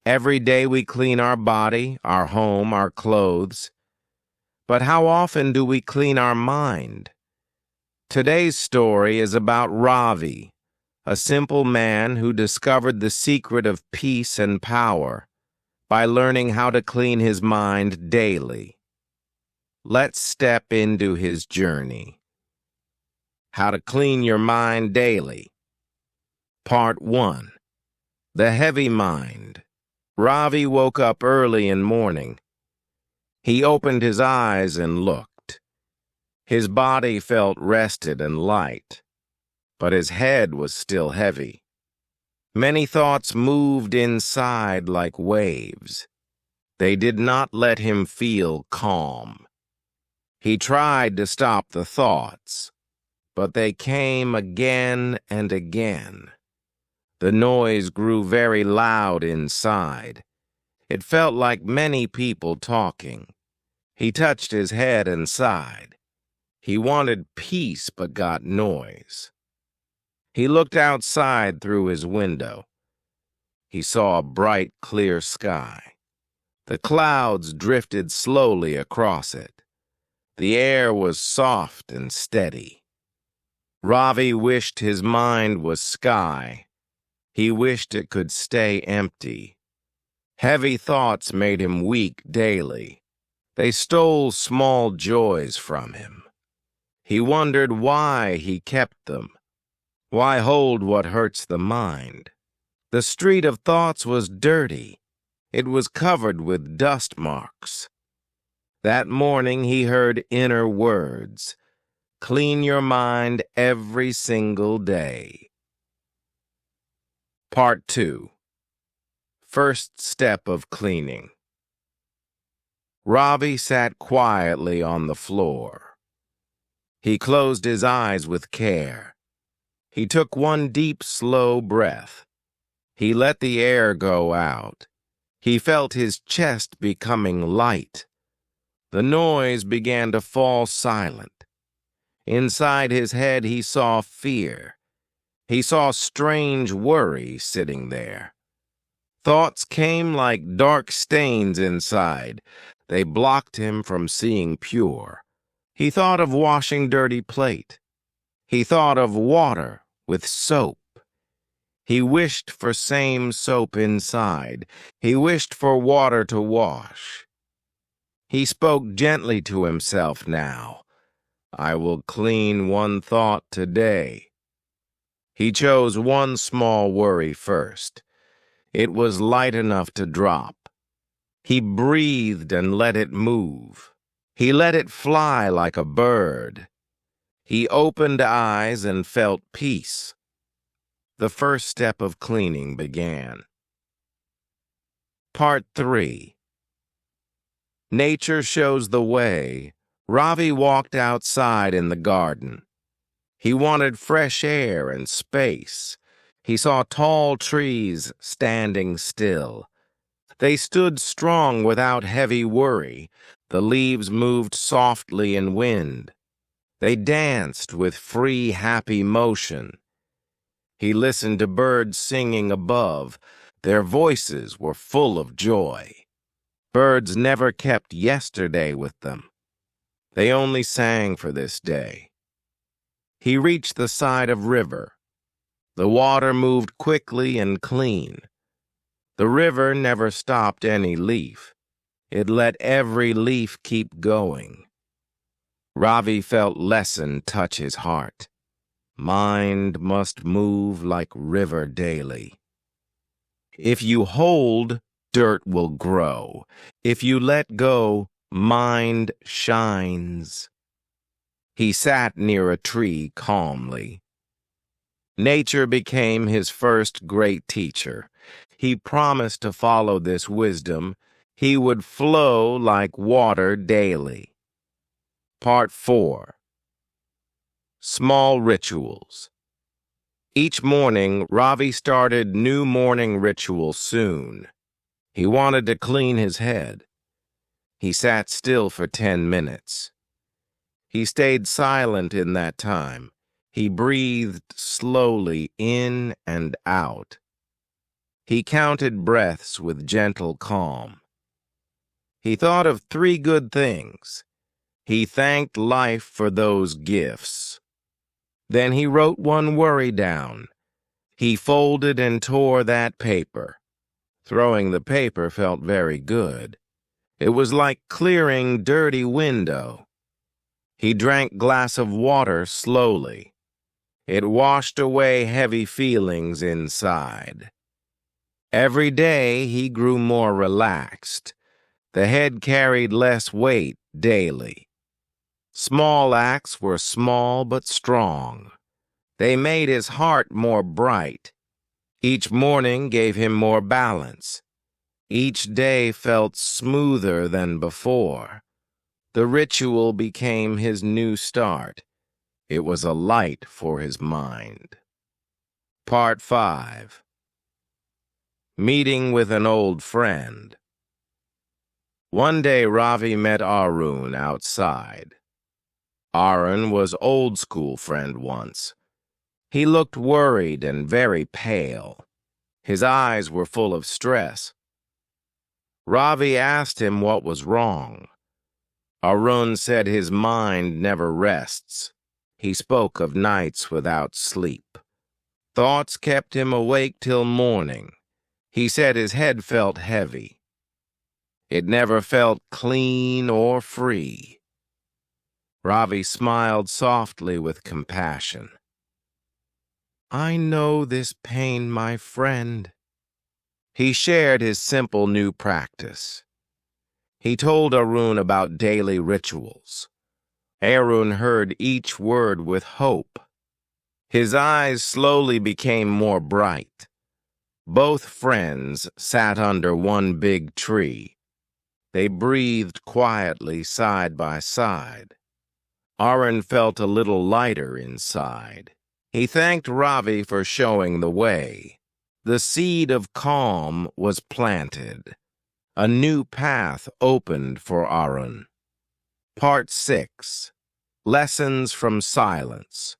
Every day we clean our body, our home, our clothes. But how often do we clean our mind? Today's story is about Ravi, a simple man who discovered the secret of peace and power by learning how to clean his mind daily. Let's step into his journey. How to clean your mind daily. Part 1. The heavy mind. Ravi woke up early in morning. He opened his eyes and looked. His body felt rested and light, but his head was still heavy. Many thoughts moved inside like waves. They did not let him feel calm. He tried to stop the thoughts, but they came again and again. The noise grew very loud inside. It felt like many people talking. He touched his head and sighed. He wanted peace but got noise. He looked outside through his window. He saw a bright, clear sky. The clouds drifted slowly across it. The air was soft and steady. Ravi wished his mind was sky. He wished it could stay empty. Heavy thoughts made him weak daily. They stole small joys from him. He wondered why he kept them. Why hold what hurts the mind? The street of thoughts was dirty. It was covered with dust marks. That morning he heard inner words. Clean your mind every single day. Part 2. First step of cleaning. Ravi sat quietly on the floor. He closed his eyes with care. He took one deep, slow breath. He let the air go out. He felt his chest becoming light. The noise began to fall silent. Inside his head he saw fear. He saw strange worry sitting there. Thoughts came like dark stains inside. They blocked him from seeing pure. He thought of washing dirty plate. He thought of water with soap. He wished for same soap inside. He wished for water to wash. He spoke gently to himself now. I will clean one thought today. He chose one small worry first. It was light enough to drop. He breathed and let it move. He let it fly like a bird. He opened eyes and felt peace. The first step of cleaning began. Part 3. Nature shows the way. Ravi walked outside in the garden. He wanted fresh air and space. He saw tall trees standing still. They stood strong without heavy worry. The leaves moved softly in wind. They danced with free, happy motion. He listened to birds singing above. Their voices were full of joy. Birds never kept yesterday with them. They only sang for this day. He reached the side of river. The water moved quickly and clean. The river never stopped any leaf. It let every leaf keep going. Ravi felt lesson touch his heart. Mind must move like river daily. If you hold, dirt will grow. If you let go, mind shines. He sat near a tree calmly. Nature became his first great teacher. He promised to follow this wisdom. He would flow like water daily. Part 4. Small rituals. Each morning, Ravi started new morning rituals soon. He wanted to clean his head. He sat still for 10 minutes. He stayed silent in that time. He breathed slowly in and out. He counted breaths with gentle calm. He thought of 3 good things. He thanked life for those gifts. Then he wrote one worry down. He folded and tore that paper. Throwing the paper felt very good. It was like clearing dirty window. He drank glass of water slowly. It washed away heavy feelings inside. Every day he grew more relaxed. The head carried less weight daily. Small acts were small but strong. They made his heart more bright. Each morning gave him more balance. Each day felt smoother than before. The ritual became his new start. It was a light for his mind. Part 5. Meeting with an old friend. One day Ravi met Arun outside. Arun was old school friend once. He looked worried and very pale. His eyes were full of stress. Ravi asked him what was wrong. Arun said his mind never rests. He spoke of nights without sleep. Thoughts kept him awake till morning. He said his head felt heavy. It never felt clean or free. Ravi smiled softly with compassion. "I know this pain, my friend." He shared his simple new practice. He told Arun about daily rituals. Arun heard each word with hope. His eyes slowly became more bright. Both friends sat under one big tree. They breathed quietly side by side. Arun felt a little lighter inside. He thanked Ravi for showing the way. The seed of calm was planted. A new path opened for Arun. Part 6. Lessons from Silence.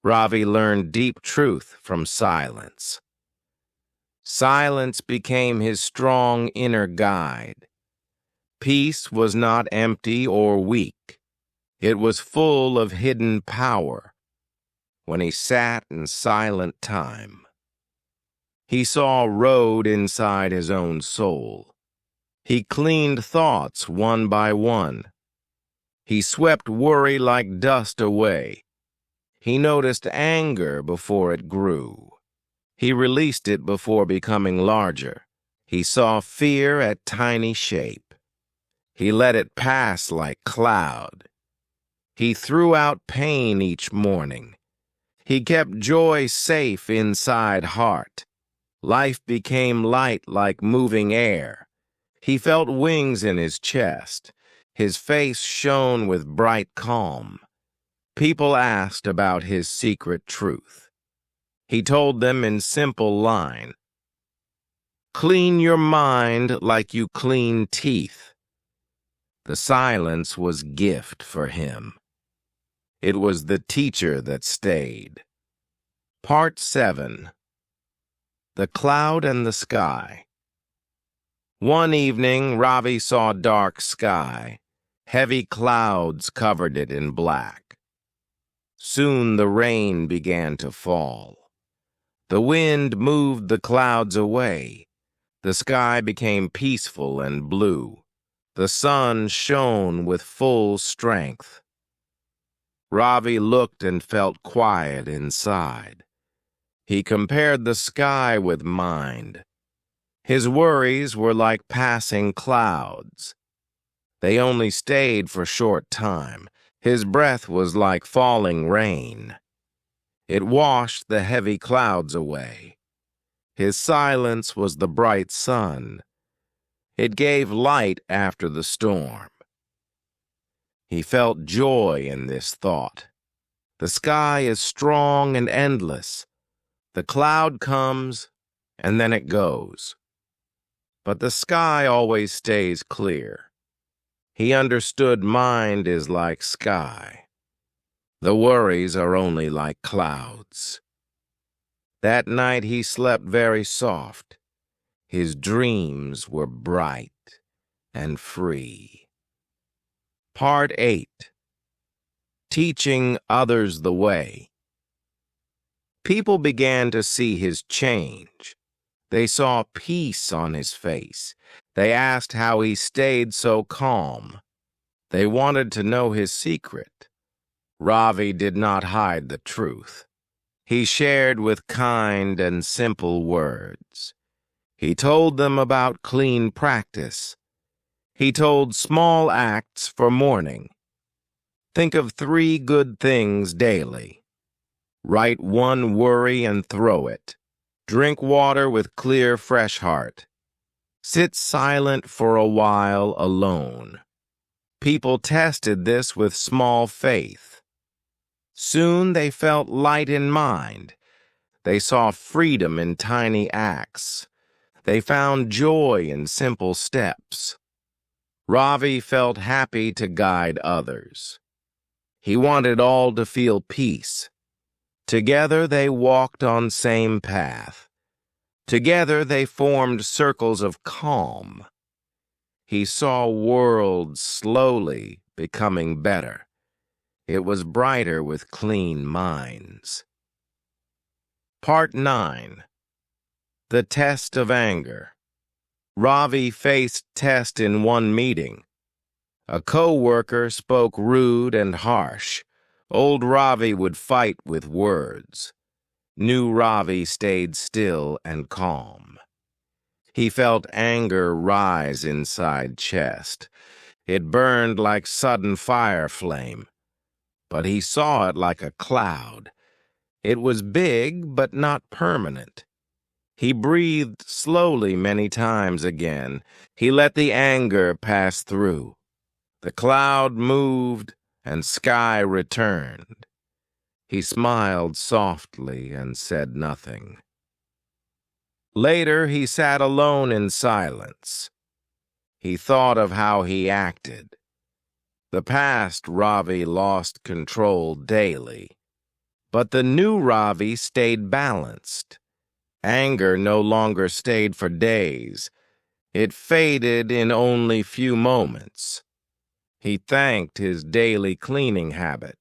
Ravi learned deep truth from silence. Silence became his strong inner guide. Peace was not empty or weak. It was full of hidden power. When he sat in silent time, he saw a road inside his own soul. He cleaned thoughts one by one. He swept worry like dust away. He noticed anger before it grew. He released it before becoming larger. He saw fear at tiny shape. He let it pass like cloud. He threw out pain each morning. He kept joy safe inside heart. Life became light like moving air. He felt wings in his chest. His face shone with bright calm. People asked about his secret truth. He told them in simple line, "Clean your mind like you clean teeth." The silence was gift for him. It was the teacher that stayed. Part 7. The Cloud and the Sky. One evening, Ravi saw dark sky. Heavy clouds covered it in black. Soon the rain began to fall. The wind moved the clouds away. The sky became peaceful and blue. The sun shone with full strength. Ravi looked and felt quiet inside. He compared the sky with mind. His worries were like passing clouds. They only stayed for a short time. His breath was like falling rain. It washed the heavy clouds away. His silence was the bright sun. It gave light after the storm. He felt joy in this thought. The sky is strong and endless. The cloud comes, and then it goes. But the sky always stays clear. He understood mind is like sky. The worries are only like clouds. That night he slept very soft. His dreams were bright and free. Part 8. Teaching Others the Way. People began to see his change. They saw peace on his face. They asked how he stayed so calm. They wanted to know his secret. Ravi did not hide the truth. He shared with kind and simple words. He told them about clean practice. He told small acts for morning. Think of 3 good things daily. Write 1 worry and throw it. Drink water with clear, fresh heart. Sit silent for a while alone. People tested this with small faith. Soon they felt light in mind. They saw freedom in tiny acts. They found joy in simple steps. Ravi felt happy to guide others. He wanted all to feel peace. Together they walked on same path. Together they formed circles of calm. He saw worlds slowly becoming better. It was brighter with clean minds. Part 9. The Test of Anger. Ravi faced test in one meeting. A co-worker spoke rude and harsh. Old Ravi would fight with words. New Ravi stayed still and calm. He felt anger rise inside chest. It burned like sudden fire flame. But he saw it like a cloud. It was big, but not permanent. He breathed slowly many times again. He let the anger pass through. The cloud moved, and sky returned. He smiled softly and said nothing. Later, he sat alone in silence. He thought of how he acted. The past Ravi lost control daily, but the new Ravi stayed balanced. Anger no longer stayed for days. It faded in only few moments. He thanked his daily cleaning habit.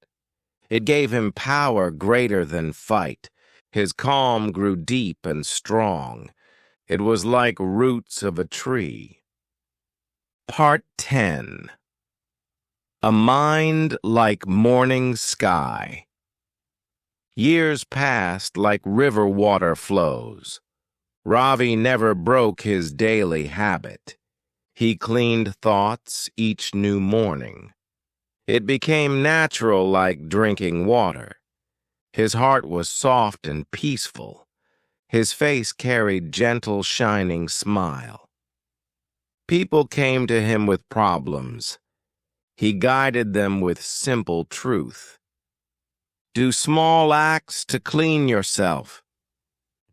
It gave him power greater than fight. His calm grew deep and strong. It was like roots of a tree. Part 10. A Mind Like Morning Sky. Years passed like river water flows. Ravi never broke his daily habit. He cleaned thoughts each new morning. It became natural like drinking water. His heart was soft and peaceful. His face carried gentle, shining smile. People came to him with problems. He guided them with simple truth. Do small acts to clean yourself.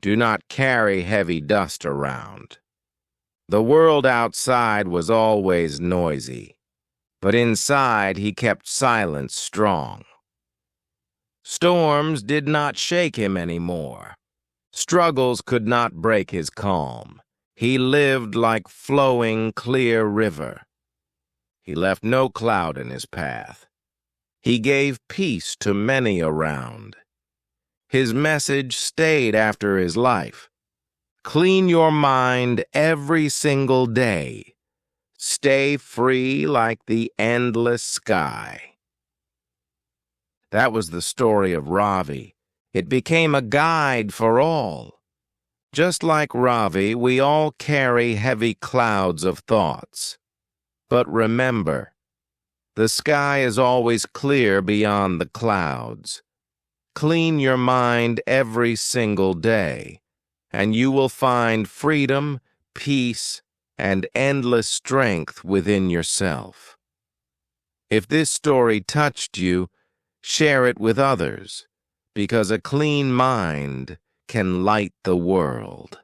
Do not carry heavy dust around. The world outside was always noisy, but inside he kept silence strong. Storms did not shake him anymore. Struggles could not break his calm. He lived like flowing, clear river. He left no cloud in his path. He gave peace to many around. His message stayed after his life. Clean your mind every single day. Stay free like the endless sky. That was the story of Ravi. It became a guide for all. Just like Ravi, we all carry heavy clouds of thoughts. But remember, the sky is always clear beyond the clouds. Clean your mind every single day, and you will find freedom, peace, and endless strength within yourself. If this story touched you, share it with others, because a clean mind can light the world.